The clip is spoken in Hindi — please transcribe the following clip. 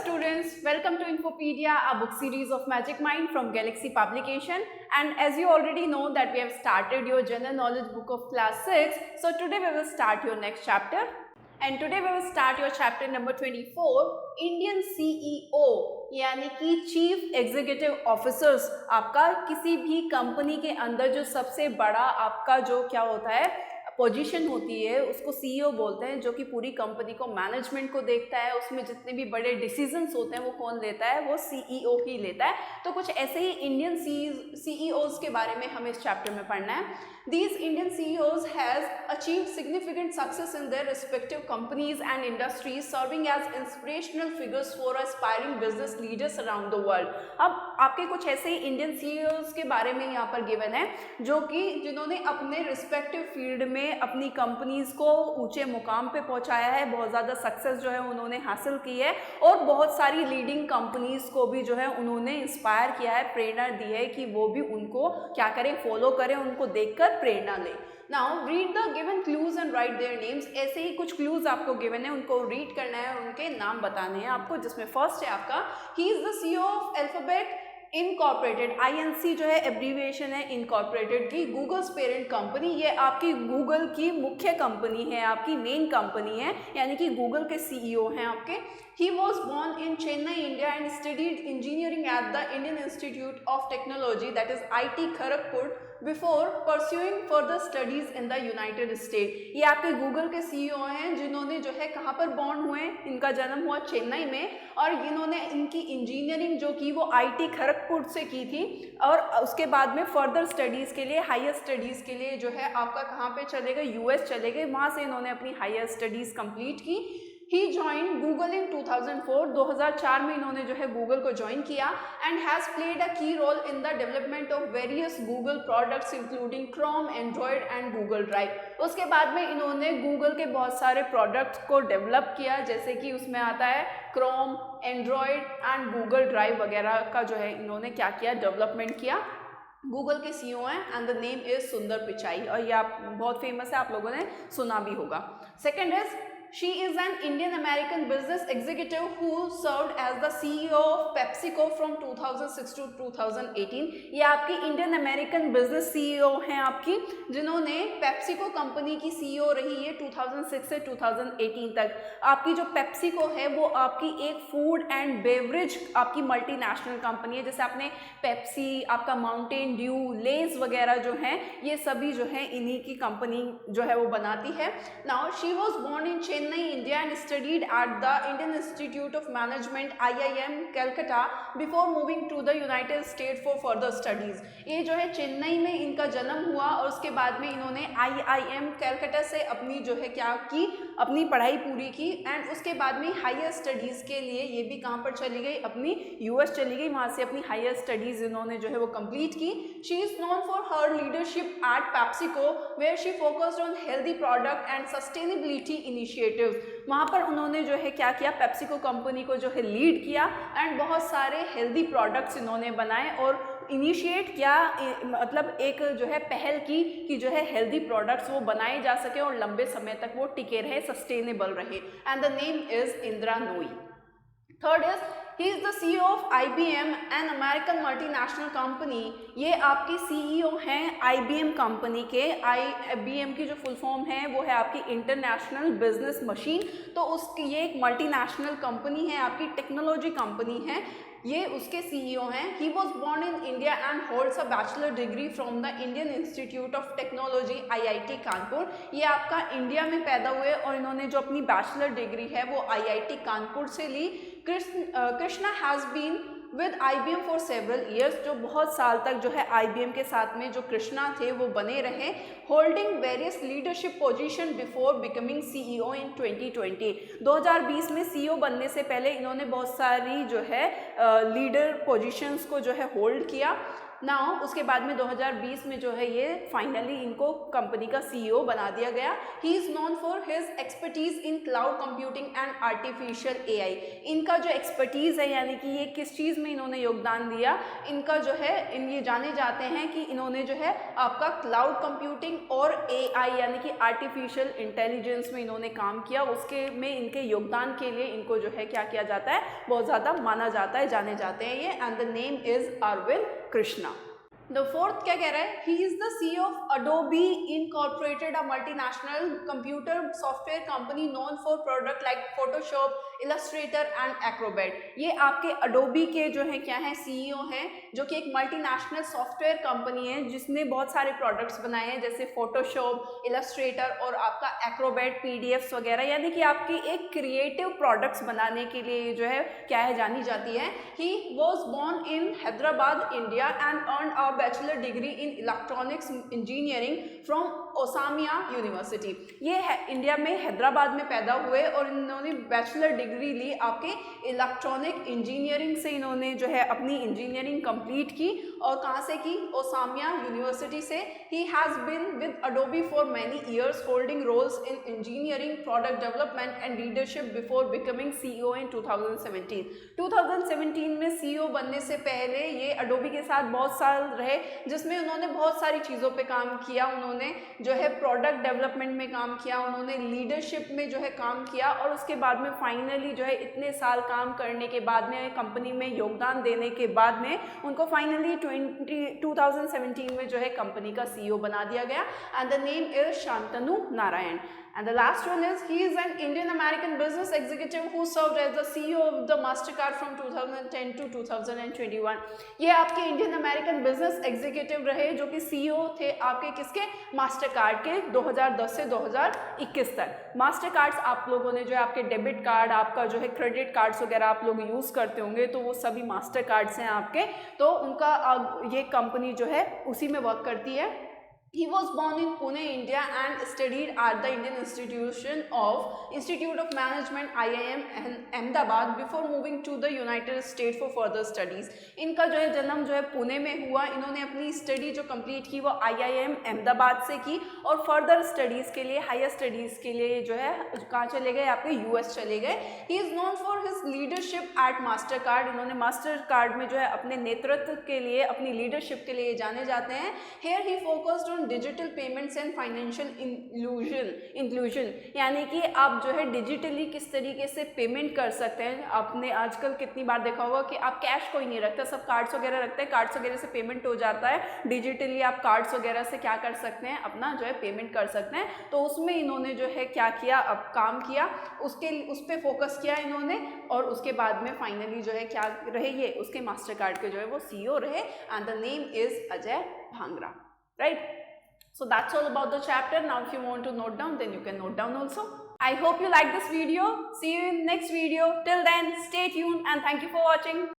students, welcome to Infopedia, a book series of Magic Mind from Galaxy Publication. And as you already know that we have started your general knowledge book of class 6. So today we will start your next chapter. And today we will start your chapter number 24, Indian CEO यानी कि चीफ एग्जीक्यूटिव ऑफिसर्स। आपका किसी भी कंपनी के अंदर जो सबसे बड़ा आपका जो क्या होता है पोजीशन होती है उसको सीईओ बोलते हैं, जो कि पूरी कंपनी को मैनेजमेंट को देखता है। उसमें जितने भी बड़े डिसीजंस होते हैं वो कौन लेता है, वो सीईओ ही लेता है। तो कुछ ऐसे ही इंडियन सीईओज के बारे में हमें इस चैप्टर में पढ़ना है। These Indian CEOs has achieved significant success in their respective companies and industries, serving as inspirational figures for aspiring business leaders around the world. अब आपके कुछ ऐसे ही इंडियन CEOs के बारे में यहाँ पर गिवन है, जो कि जिन्होंने अपने रिस्पेक्टिव फील्ड में अपनी कंपनीज को ऊंचे मुकाम पे पहुँचाया है, बहुत ज़्यादा सक्सेस जो है उन्होंने हासिल की है और बहुत सारी लीडिंग कंपनीज को भी जो है उन्होंने इंस्पायर किया है, प्रेरणा दी है कि वो भी उनको क्या करें, फॉलो करें, उनको देखकर प्रेरणा ले। Now read the given clues and right their names. ऐसे ही कुछ क्लूज आपको गिवन है, उनको रीड करना है और उनके नाम बताने हैं आपको, जिसमें फर्स्ट है आपका, ही is the CEO of alphabet incorporated. INC जो है एब्रीविएशन है इनकॉर्पोरेटेड की, गूगल्स पेरेंट कंपनी। ये आपकी गूगल की मुख्य कंपनी है, आपकी मेन कंपनी है, यानी कि गूगल के सीईओ हैं आपके। He was born in Chennai, India and studied engineering at the Indian Institute of Technology, that is IT Kharagpur, before pursuing further studies in the United States. ये आपके गूगल के सीईओ हैं, जिन्होंने जो है कहाँ पर बॉर्न हुए, इनका जन्म हुआ चेन्नई में और इन्होंने इनकी इंजीनियरिंग जो की वो IT खड़गपुर से की थी और उसके बाद में फर्दर स्टडीज़ के लिए, हायर स्टडीज़ के लिए जो है आपका कहाँ पे चले गए, US चले गए। वहाँ से इन्होंने अपनी हायर स्टडीज़ कंप्लीट की। He joined Google in 2004. 2004 में इन्होंने जो है गूगल को ज्वाइन किया and has played a key role in the development of various Google products including Chrome, Android and Google Drive. उसके बाद में इन्होंने गूगल के बहुत सारे प्रोडक्ट्स को डेवलप किया, जैसे कि उसमें आता है Chrome, Android and Google Drive वगैरह का जो है इन्होंने क्या किया, डेवलपमेंट किया। गूगल के सीईओ हैं एंड द नेम इज सुंदर पिचाई और ये आप बहुत फेमस है, आप लोगों ने सुना भी होगा। Second is She is an Indian-American business executive who served as the CEO of PepsiCo from 2006 to 2018. ये आपकी इंडियन अमेरिकन बिजनेस सीईओ हैं आपकी, जिन्होंने पेप्सिको कंपनी की सीईओ रही है 2006 से 2018 तक। आपकी जो पेप्सिको है वो आपकी एक फूड एंड बेवरेज आपकी मल्टीनेशनल कंपनी है। जैसे आपने पेप्सी, आपका माउंटेन ड्यू, लेज वगैरह जो हैं, ये सभी जो है इन्हीं की कंपनी जो है वो बनाती है। Now she was born in Chennai, India and studied at the Indian Institute of Management IIM Calcutta before moving to the United States for further studies. ये जो है चेन्नई में इनका जन्म हुआ और उसके बाद में इन्होंने IIM कैलकटा से अपनी जो है क्या की, अपनी पढ़ाई पूरी की एंड उसके बाद में हायर स्टडीज़ के लिए ये भी कहाँ पर चली गई, अपनी US चली गई, वहाँ से अपनी हायर स्टडीज़ इन्होंने जो है वो कंप्लीट की। She is known for her leadership at PepsiCo where she focused on healthy product and sustainability initiative. वहाँ पर उन्होंने जो है क्या किया, पेप्सिको कंपनी को जो है लीड किया एंड बहुत सारे हेल्दी प्रोडक्ट्स इन्होंने बनाए और इनिशिएट किया, मतलब एक जो है पहल की कि जो है हेल्दी प्रोडक्ट्स वो बनाए जा सके और लंबे समय तक वो टिके रहे, सस्टेनेबल रहे। And the name is Indira Nooyi. Third is he is the CEO of IBM, an American multinational company. ये आपकी सीईओ हैं IBM कंपनी के। IBM की जो फुल फॉर्म है वो है आपकी इंटरनेशनल बिजनेस मशीन। तो उसकी ये एक मल्टीनेशनल कंपनी है, आपकी टेक्नोलॉजी कंपनी है, ये उसके सीईओ हैं। He was born in India and holds a bachelor degree from the Indian Institute of Technology IIT Kanpur. ये आपका इंडिया में पैदा हुए और इन्होंने जो अपनी बैचलर डिग्री है वो IIT कानपुर से ली। Krishna has been with IBM for several years, जो बहुत साल तक जो है IBM के साथ में जो कृष्णा थे वो बने रहे। Holding various leadership position before becoming CEO इन 2020। 2020 में CEO बनने से पहले इन्होंने बहुत सारी जो है लीडर पोजीशंस को जो है होल्ड किया। नाउ उसके बाद में 2020 में जो है ये फाइनली इनको कंपनी का CEO बना दिया गया। ही is known for his expertise in cloud computing and artificial AI। इनका जो एक्सपर्टीज़ है यानी कि ये किस चीज़ में इन्होंने योगदान दिया, इनका जो है ये जाने जाते हैं कि इन्होंने जो है आपका क्लाउड कंप्यूटिंग और AI यानी कि आर्टिफिशियल इंटेलिजेंस में इन्होंने काम किया, उसके में इनके योगदान के लिए इनको जो है क्या किया जाता है, बहुत ज़्यादा माना जाता है, जाने जाते हैं ये। And the name is Arvind Krishna. The fourth क्या कह रहा है, he is the CEO of Adobe Incorporated, a multinational computer software company known for product like Photoshop, Illustrator and Acrobat. ये आपके अडोबी के जो है क्या है, CEO हैं, जो कि एक मल्टीनेशनल सॉफ्टवेयर कंपनी है जिसने बहुत सारे प्रोडक्ट्स बनाए हैं जैसे फोटोशॉप, इलस्ट्रेटर और आपका एक्रोबैट, PDFs वगैरह, यानी कि आपकी एक क्रिएटिव प्रोडक्ट्स बनाने के लिए जो है क्या है, जानी जाती है। He was born in Hyderabad, India and earn a bachelor degree in electronics engineering from Osmania university. ये है इंडिया में हैदराबाद में पैदा हुए और इन्होंने बैचलर डिग्री ली आपके इलेक्ट्रॉनिक इंजीनियरिंग से, इन्होंने जो है अपनी इंजीनियरिंग कंप्लीट की और कहाँ से की, ओसामिया यूनिवर्सिटी से। He has been with Adobe for many years holding roles in engineering, product development and leadership before becoming CEO in 2017। 2017 में CEO बनने से पहले ये अडोबी के साथ बहुत साल रहे जिसमें उन्होंने बहुत सारी चीज़ों पे काम किया। उन्होंने जो है प्रोडक्ट डेवलपमेंट में काम किया, उन्होंने लीडरशिप में जो है काम किया और उसके बाद में फाइनली जो है इतने साल काम करने के बाद में, कंपनी में योगदान देने के बाद में उनको फाइनली 2017 में जो है कंपनी का CEO बना दिया गया। And the name is Shantanu Narayan. And the last one is, he is an Indian American business executive who served as the CEO of the Mastercard from 2010 to 2021। ये आपके इंडियन अमेरिकन बिजनेस एग्जीक्यूटिव रहे जो कि CEO थे आपके किसके, मास्टरकार्ड के 2010 से 2021 तक। मास्टरकार्ड्स आप लोगों ने जो है आपके डेबिट कार्ड, आपका जो है क्रेडिट कार्ड्स वगैरह आप लोग यूज़ करते होंगे, तो वो सभी मास्टर कार्ड्स हैं आपके, तो उनका ये कंपनी जो है उसी में वर्क करती है। He was born in Pune, India and studied at the Indian Institute of Management IIM Ahmedabad before moving to the United States for further studies। इनका जो है जन्म जो है पुणे में हुआ, इन्होंने अपनी स्टडी जो कंप्लीट की वो IIM अहमदाबाद से की और फर्दर स्टडीज़ के लिए, हायर स्टडीज़ के लिए जो है कहाँ चले गए, आपके US चले गए। He is known for his leadership at Mastercard. इन्होंने मास्टर कार्ड में जो है अपने नेतृत्व के लिए, अपनी लीडरशिप के लिए जाने जाते हैं। Here he focused on digital payments and financial inclusion, यानी कि आप जो है डिजिटली किस तरीके से पेमेंट कर सकते हैं। आपने आजकल कितनी बार देखा होगा कि आप कैश कोई नहीं रखता, सब कार्ड्स वगैरह रखते हैं, कार्ड्स वगैरह से पेमेंट हो जाता है। डिजिटली आप कार्ड्स वगैरह से क्या कर सकते हैं, अपना जो है पेमेंट कर सकते हैं। तो उसमें इन्होंने जो है क्या किया, अब काम किया, उस पर फोकस किया इन्होंने और उसके बाद में फाइनली जो है क्या रहे, ये उसके मास्टर कार्ड के जो है वो CEO रहे। And the name is Ajay भांगरा, right. So that's all about the chapter. Now if you want to note down, then you can note down also. I hope you like this video. See you in next video. Till then, stay tuned and thank you for watching.